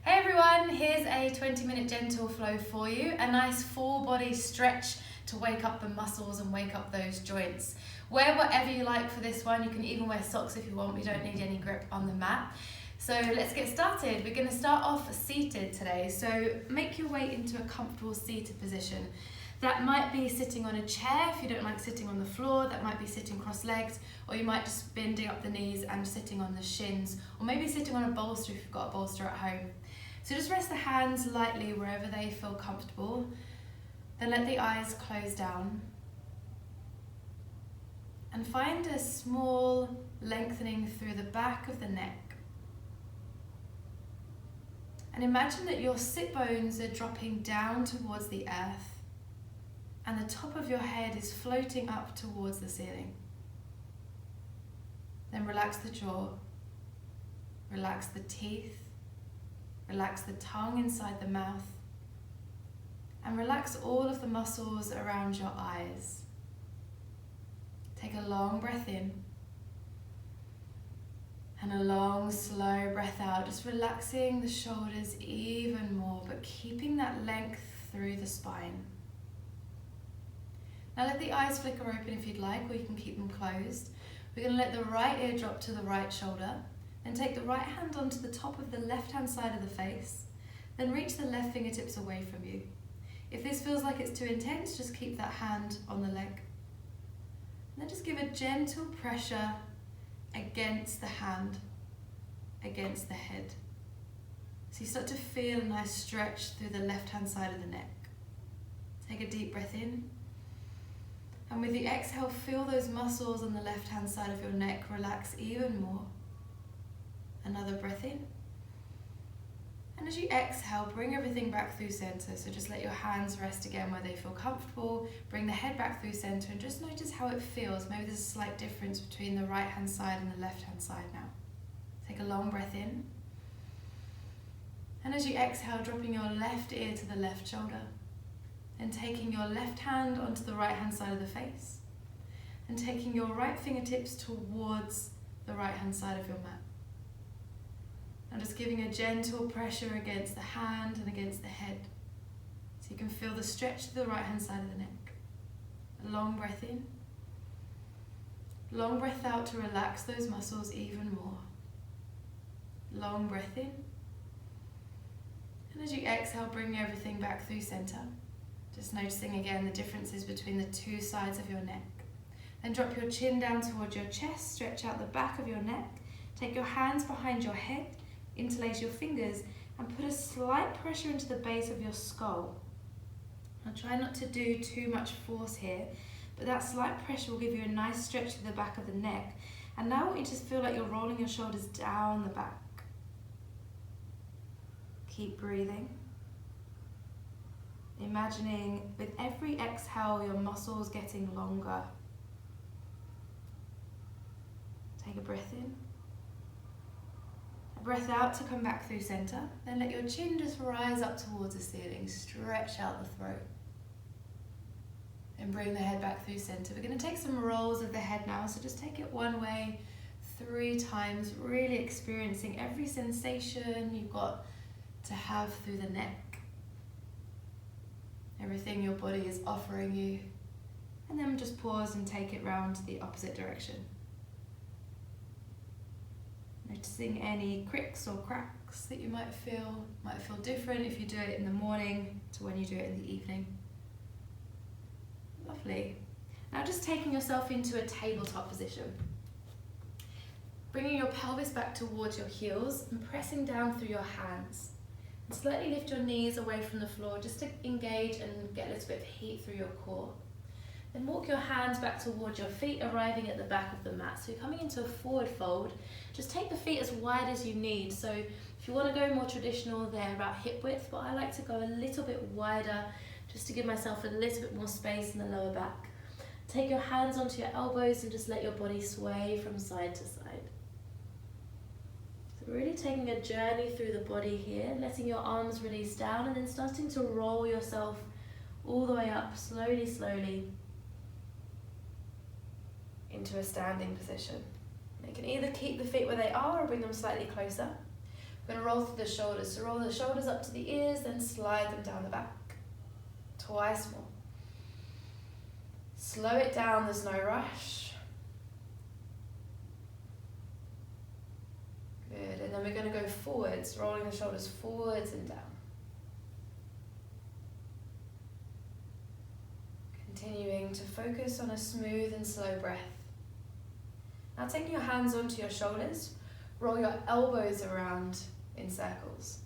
Hey everyone, here's a 20-minute gentle flow for you. A nice full body stretch to wake up the muscles and wake up those joints. Wear whatever you like for this one. You can even wear socks if you want. We don't need any grip on the mat. So let's get started. We're going to start off seated today. So make your way into a comfortable seated position. That might be sitting on a chair if you don't like sitting on the floor. That might be sitting cross-legged, or you might just bending up the knees and sitting on the shins, or maybe sitting on a bolster if you've got a bolster at home. So just rest the hands lightly wherever they feel comfortable. Then let the eyes close down. And find a small lengthening through the back of the neck. And imagine that your sit bones are dropping down towards the earth, and the top of your head is floating up towards the ceiling. Then relax the jaw, relax the teeth, relax the tongue inside the mouth, and relax all of the muscles around your eyes. Take a long breath in, and a long, slow breath out, just relaxing the shoulders even more, but keeping that length through the spine. Now let the eyes flicker open if you'd like, or you can keep them closed. We're going to let the right ear drop to the right shoulder, then take the right hand onto the top of the left-hand side of the face, then reach the left fingertips away from you. If this feels like it's too intense, just keep that hand on the leg. And then just give a gentle pressure against the hand, against the head. So you start to feel a nice stretch through the left-hand side of the neck. Take a deep breath in. And with the exhale, feel those muscles on the left-hand side of your neck relax even more. Another breath in. And as you exhale, bring everything back through center. So just let your hands rest again where they feel comfortable. Bring the head back through center and just notice how it feels. Maybe there's a slight difference between the right-hand side and the left-hand side now. Take a long breath in. And as you exhale, dropping your left ear to the left shoulder. And taking your left hand onto the right-hand side of the face. And taking your right fingertips towards the right-hand side of your mat. And just giving a gentle pressure against the hand and against the head. So you can feel the stretch to the right-hand side of the neck. A long breath in. Long breath out to relax those muscles even more. Long breath in. And as you exhale, bring everything back through center. Just noticing again the differences between the two sides of your neck. Then drop your chin down towards your chest, stretch out the back of your neck. Take your hands behind your head, interlace your fingers, and put a slight pressure into the base of your skull. Now try not to do too much force here, but that slight pressure will give you a nice stretch to the back of the neck. And now I want you to just feel like you're rolling your shoulders down the back. Keep breathing. Imagining with every exhale your muscles getting longer. Take a breath in. A breath out to come back through center. Then let your chin just rise up towards the ceiling. Stretch out the throat. And bring the head back through center. We're going to take some rolls of the head now. So just take it one way 3 times. Really experiencing every sensation you've got to have through the neck. Everything your body is offering you. And then just pause and take it round to the opposite direction. Noticing any cricks or cracks that you might feel different if you do it in the morning to when you do it in the evening. Lovely. Now just taking yourself into a tabletop position. Bringing your pelvis back towards your heels and pressing down through your hands. And slightly lift your knees away from the floor just to engage and get a little bit of heat through your core. Then walk your hands back towards your feet, arriving at the back of the mat. So you're coming into a forward fold. Just take the feet as wide as you need. So if you want to go more traditional, they're about hip width, but I like to go a little bit wider just to give myself a little bit more space in the lower back. Take your hands onto your elbows and just let your body sway from side to side. Really taking a journey through the body here, letting your arms release down and then starting to roll yourself all the way up, slowly, into a standing position. You can either keep the feet where they are or bring them slightly closer. We're going to roll through the shoulders. So roll the shoulders up to the ears, then slide them down the back. Twice more. Slow it down, there's no rush. Good, and then we're going to go forwards, rolling the shoulders forwards and down. Continuing to focus on a smooth and slow breath. Now taking your hands onto your shoulders, roll your elbows around in circles.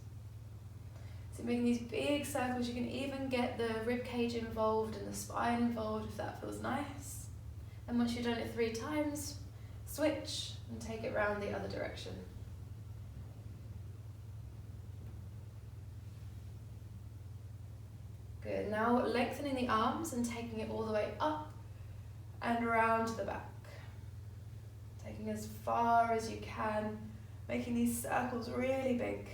So making these big circles, you can even get the rib cage involved and the spine involved if that feels nice. And once you've done it 3 times, switch and take it round the other direction. Good, now lengthening the arms and taking it all the way up and around the back. Taking as far as you can, making these circles really big.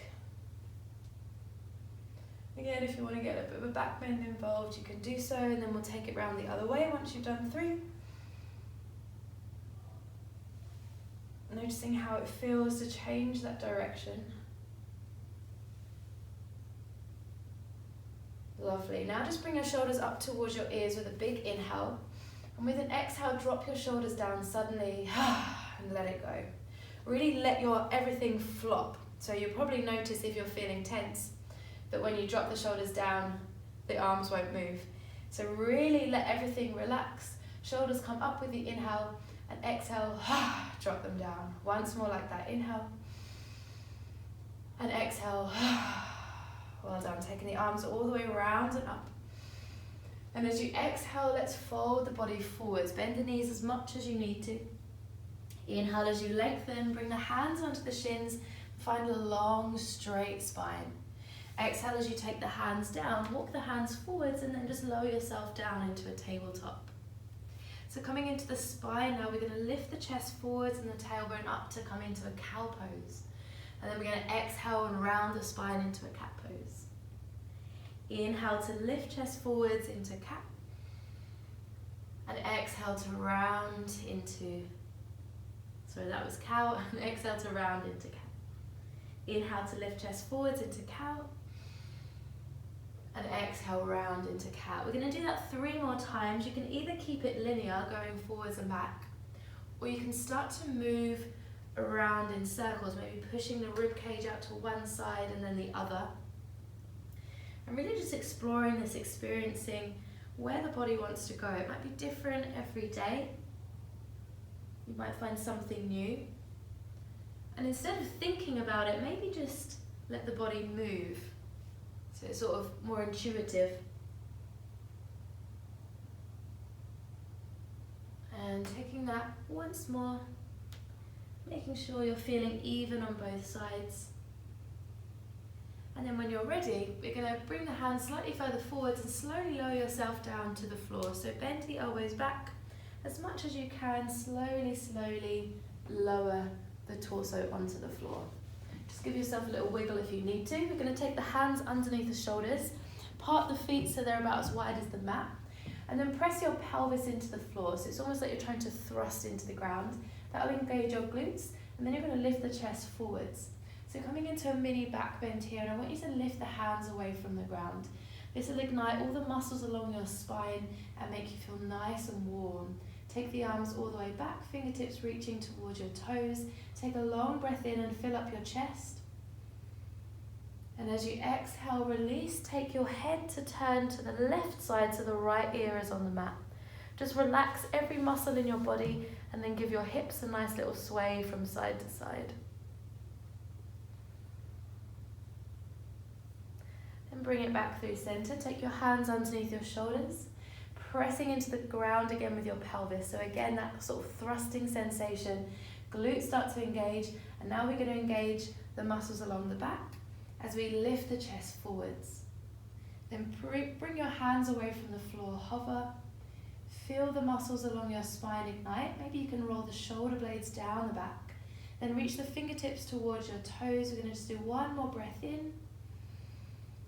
Again, if you want to get a bit of a back bend involved, you can do so, and then we'll take it round the other way once you've done 3. Noticing how it feels to change that direction. Lovely. Now just bring your shoulders up towards your ears with a big inhale. And with an exhale, drop your shoulders down suddenly and let it go. Really let your everything flop. So you'll probably notice if you're feeling tense that when you drop the shoulders down, the arms won't move. So really let everything relax. Shoulders come up with the inhale and exhale, drop them down. Once more like that, inhale and exhale. Well done, taking the arms all the way around and up. And as you exhale, let's fold the body forwards. Bend the knees as much as you need to. Inhale as you lengthen, bring the hands onto the shins, find a long, straight spine. Exhale as you take the hands down, walk the hands forwards and then just lower yourself down into a tabletop. So coming into the spine now, we're going to lift the chest forwards and the tailbone up to come into a cow pose. And then we're going to exhale and round the spine into a cat pose. Inhale to lift chest forwards into cat. And exhale to round into, sorry that was cow, and exhale to round into cat. Inhale to lift chest forwards into cow. And exhale round into cat. We're going to do that 3 more times. You can either keep it linear, going forwards and back, or you can start to move around in circles, maybe pushing the rib cage out to one side and then the other. And really just exploring this, experiencing where the body wants to go. It might be different every day. You might find something new. And instead of thinking about it, maybe just let the body move. So it's sort of more intuitive. And taking that once more, making sure you're feeling even on both sides. And then when you're ready, we're going to bring the hands slightly further forwards and slowly lower yourself down to the floor. So bend the elbows back as much as you can, slowly lower the torso onto the floor. Just give yourself a little wiggle if you need to. We're going to take the hands underneath the shoulders, part the feet so they're about as wide as the mat, and then press your pelvis into the floor. So it's almost like you're trying to thrust into the ground. That will engage your glutes, and then you're going to lift the chest forwards. So coming into a mini back bend here, and I want you to lift the hands away from the ground. This will ignite all the muscles along your spine and make you feel nice and warm. Take the arms all the way back, fingertips reaching towards your toes. Take a long breath in and fill up your chest. And as you exhale, release, take your head to turn to the left side so the right ear is on the mat. Just relax every muscle in your body and then give your hips a nice little sway from side to side. Then bring it back through center. Take your hands underneath your shoulders, pressing into the ground again with your pelvis. So again, that sort of thrusting sensation. Glutes start to engage, and now we're going to engage the muscles along the back as we lift the chest forwards. Then bring your hands away from the floor, hover. Feel the muscles along your spine ignite. Maybe you can roll the shoulder blades down the back. Then reach the fingertips towards your toes. We're going to just do one more breath in.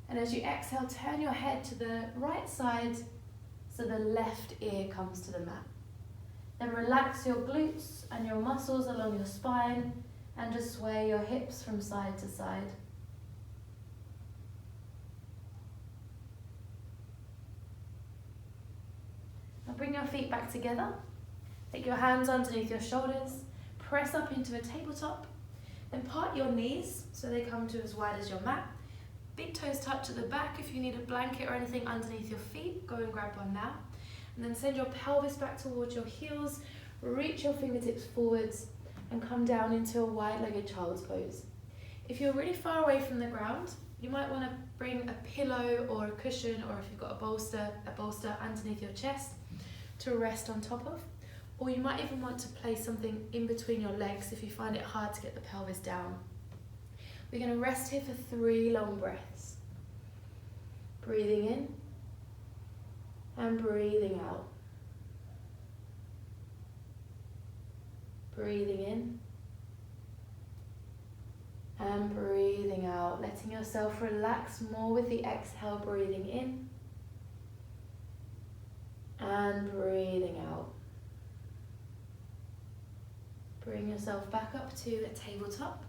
And as you exhale, turn your head to the right side so the left ear comes to the mat. Then relax your glutes and your muscles along your spine And just sway your hips from side to side. Now bring your feet back together. Take your hands underneath your shoulders. Press up into a tabletop. Then part your knees so they come to as wide as your mat. Big toes touch at the back. If you need a blanket or anything underneath your feet, go and grab one now. And then send your pelvis back towards your heels. Reach your fingertips forwards and come down into a wide-legged child's pose. If you're really far away from the ground, you might want to bring a pillow or a cushion, or if you've got a bolster underneath your chest to rest on top of. Or you might even want to place something in between your legs if you find it hard to get the pelvis down. We're going to rest here for 3 long breaths. Breathing in and breathing out. Breathing in and breathing out, letting yourself relax more with the exhale, breathing in and breathing out. Bring yourself back up to a tabletop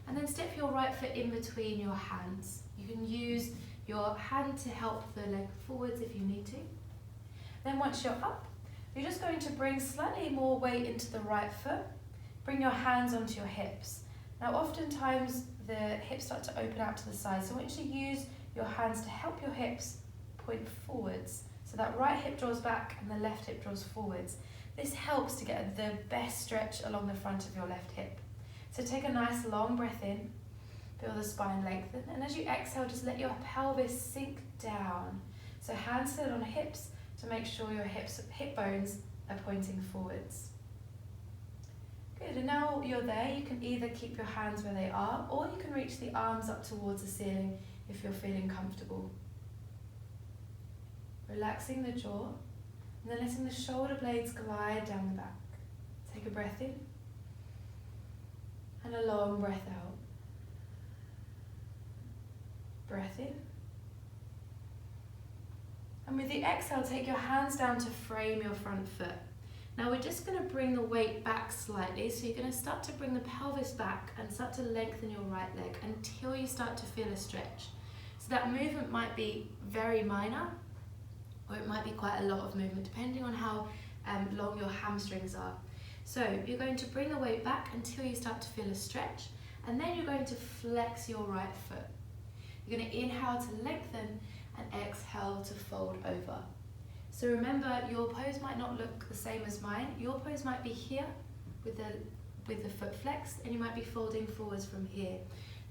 and then step your right foot in between your hands. You can use your hand to help the leg forwards if you need to. Then once you're up, you're just going to bring slightly more weight into the right foot. Bring your hands onto your hips. Now oftentimes the hips start to open out to the side, so I want you to use your hands to help your hips point forwards. So that right hip draws back and the left hip draws forwards. This helps to get the best stretch along the front of your left hip. So take a nice long breath in, feel the spine lengthen, and as you exhale, just let your pelvis sink down. So hands sit on hips to make sure your hip bones are pointing forwards. Good, and now you're there, you can either keep your hands where they are, or you can reach the arms up towards the ceiling if you're feeling comfortable. Relaxing the jaw, and then letting the shoulder blades glide down the back. Take a breath in, and a long breath out. Breath in. And with the exhale, take your hands down to frame your front foot. Now we're just going to bring the weight back slightly, so you're going to start to bring the pelvis back and start to lengthen your right leg until you start to feel a stretch. So that movement might be very minor, or it might be quite a lot of movement, depending on how long your hamstrings are. So you're going to bring the weight back until you start to feel a stretch, and then you're going to flex your right foot. You're going to inhale to lengthen and exhale to fold over. So remember, your pose might not look the same as mine. Your pose might be here with the foot flexed, and you might be folding forwards from here.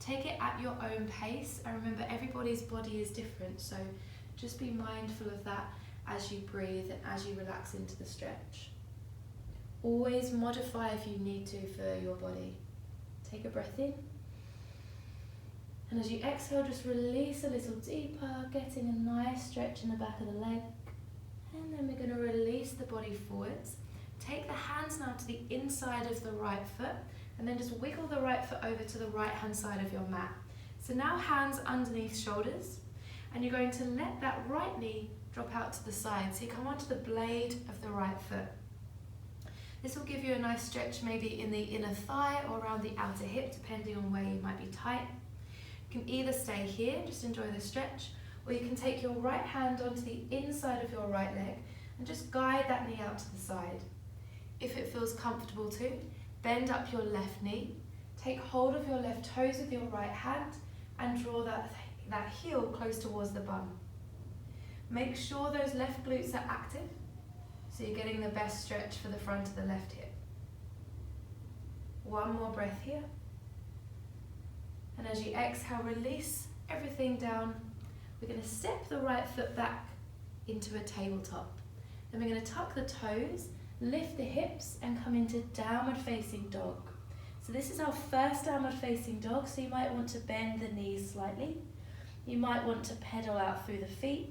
Take it at your own pace, and remember, everybody's body is different, so just be mindful of that as you breathe and as you relax into the stretch. Always modify if you need to for your body. Take a breath in. And as you exhale, just release a little deeper, getting a nice stretch in the back of the leg. And then we're going to release the body forwards. Take the hands now to the inside of the right foot, and then just wiggle the right foot over to the right hand side of your mat. So now hands underneath shoulders, and you're going to let that right knee drop out to the side. So you come onto the blade of the right foot. This will give you a nice stretch maybe in the inner thigh or around the outer hip, depending on where you might be tight. You can either stay here, just enjoy the stretch, or you can take your right hand onto the inside of your right leg and just guide that knee out to the side. If it feels comfortable to, bend up your left knee, take hold of your left toes with your right hand and draw that heel close towards the bum. Make sure those left glutes are active, so you're getting the best stretch for the front of the left hip. One more breath here. And as you exhale, release everything down. We're going to step the right foot back into a tabletop. Then we're going to tuck the toes, lift the hips, and come into downward facing dog. So this is our first downward facing dog, so you might want to bend the knees slightly. You might want to pedal out through the feet.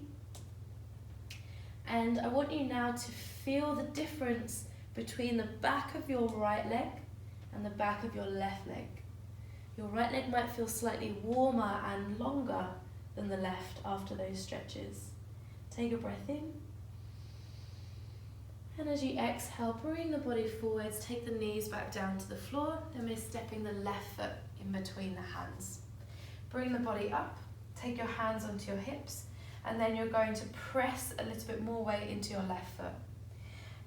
And I want you now to feel the difference between the back of your right leg and the back of your left leg. Your right leg might feel slightly warmer and longer than the left after those stretches. Take a breath in And as you exhale, bring the body forwards, take the knees back down to the floor, then we're stepping the left foot in between the hands. Bring the body up, take your hands onto your hips, and then you're going to press a little bit more weight into your left foot.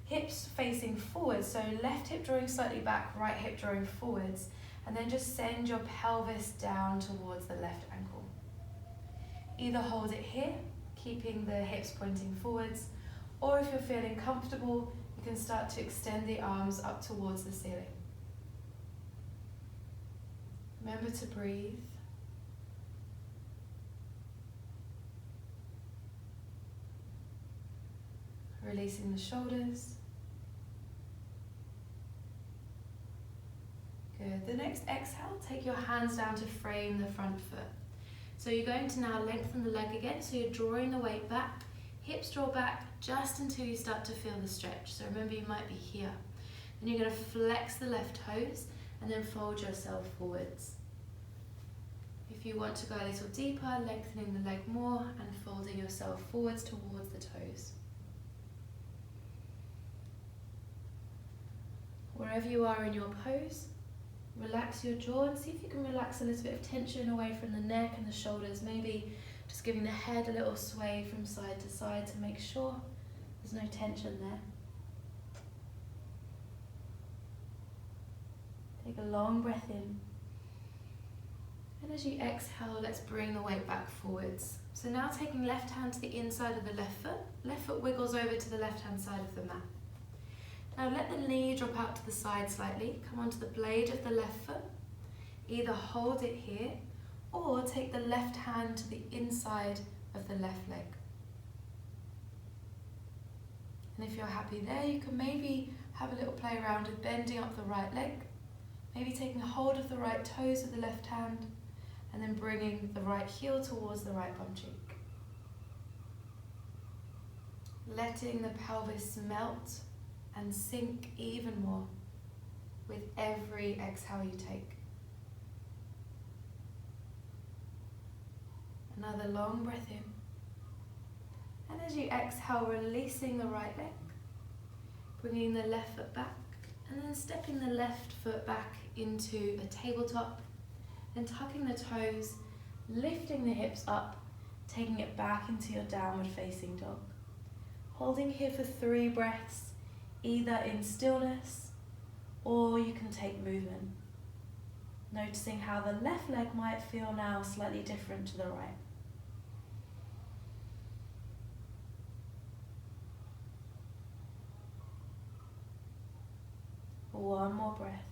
Hips facing forwards, so left hip drawing slightly back, right hip drawing forwards, and then just send your pelvis down towards the left ankle. Either hold it here, keeping the hips pointing forwards, or if you're feeling comfortable, you can start to extend the arms up towards the ceiling. Remember to breathe. Releasing the shoulders. Good. The next exhale, take your hands down to frame the front foot. So you're going to now lengthen the leg again, so you're drawing the weight back. Hips draw back just until you start to feel the stretch. So remember, you might be here. Then you're going to flex the left toes and then fold yourself forwards. If you want to go a little deeper, lengthening the leg more and folding yourself forwards towards the toes. Wherever you are in your pose, relax your jaw and see if you can relax a little bit of tension away from the neck and the shoulders. Maybe just giving the head a little sway from side to side to make sure there's no tension there. Take a long breath in. And as you exhale, let's bring the weight back forwards. So now taking left hand to the inside of the left foot wiggles over to the left hand side of the mat. Now let the knee drop out to the side slightly, come onto the blade of the left foot. Either hold it here or take the left hand to the inside of the left leg. And if you're happy there, you can maybe have a little play around with bending up the right leg, maybe taking hold of the right toes with the left hand, and then bringing the right heel towards the right bum cheek. Letting the pelvis melt and sink even more with every exhale you take. Another long breath in. And as you exhale, releasing the right leg, bringing the left foot back, and then stepping the left foot back into a tabletop, then tucking the toes, lifting the hips up, taking it back into your downward facing dog. Holding here for 3 breaths, either in stillness or you can take movement. Noticing how the left leg might feel now slightly different to the right. One more breath.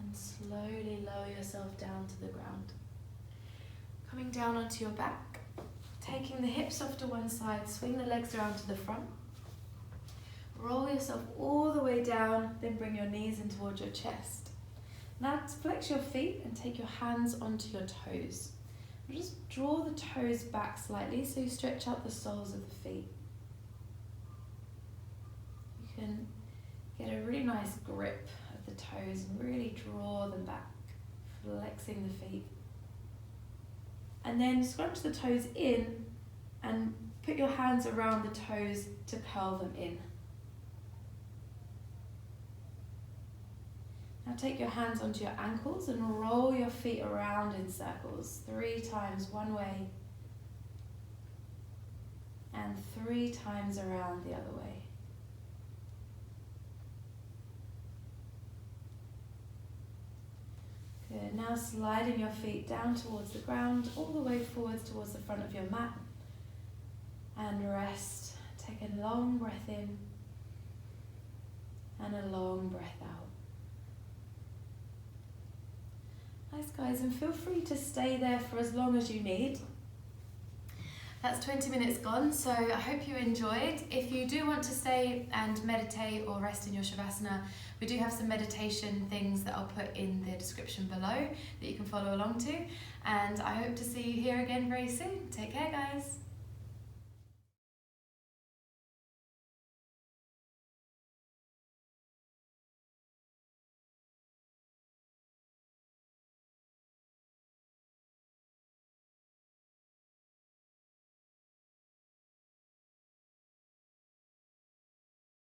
And slowly lower yourself down to the ground. Coming down onto your back, taking the hips off to one side, swing the legs around to the front. Roll yourself all the way down, then bring your knees in towards your chest. Now flex your feet and take your hands onto your toes. Just draw the toes back slightly so you stretch out the soles of the feet. You can get a really nice grip of the toes and really draw them back, flexing the feet. And then scrunch the toes in and put your hands around the toes to curl them in. Now take your hands onto your ankles and roll your feet around in circles 3 times one way and 3 times around the other way. Good. Now sliding your feet down towards the ground, all the way forwards towards the front of your mat. And rest. Take a long breath in and a long breath out. Nice guys, and feel free to stay there for as long as you need. That's 20 minutes gone, so I hope you enjoyed. If you do want to stay and meditate or rest in your Savasana, we do have some meditation things that I'll put in the description below that you can follow along to. And I hope to see you here again very soon. Take care, guys.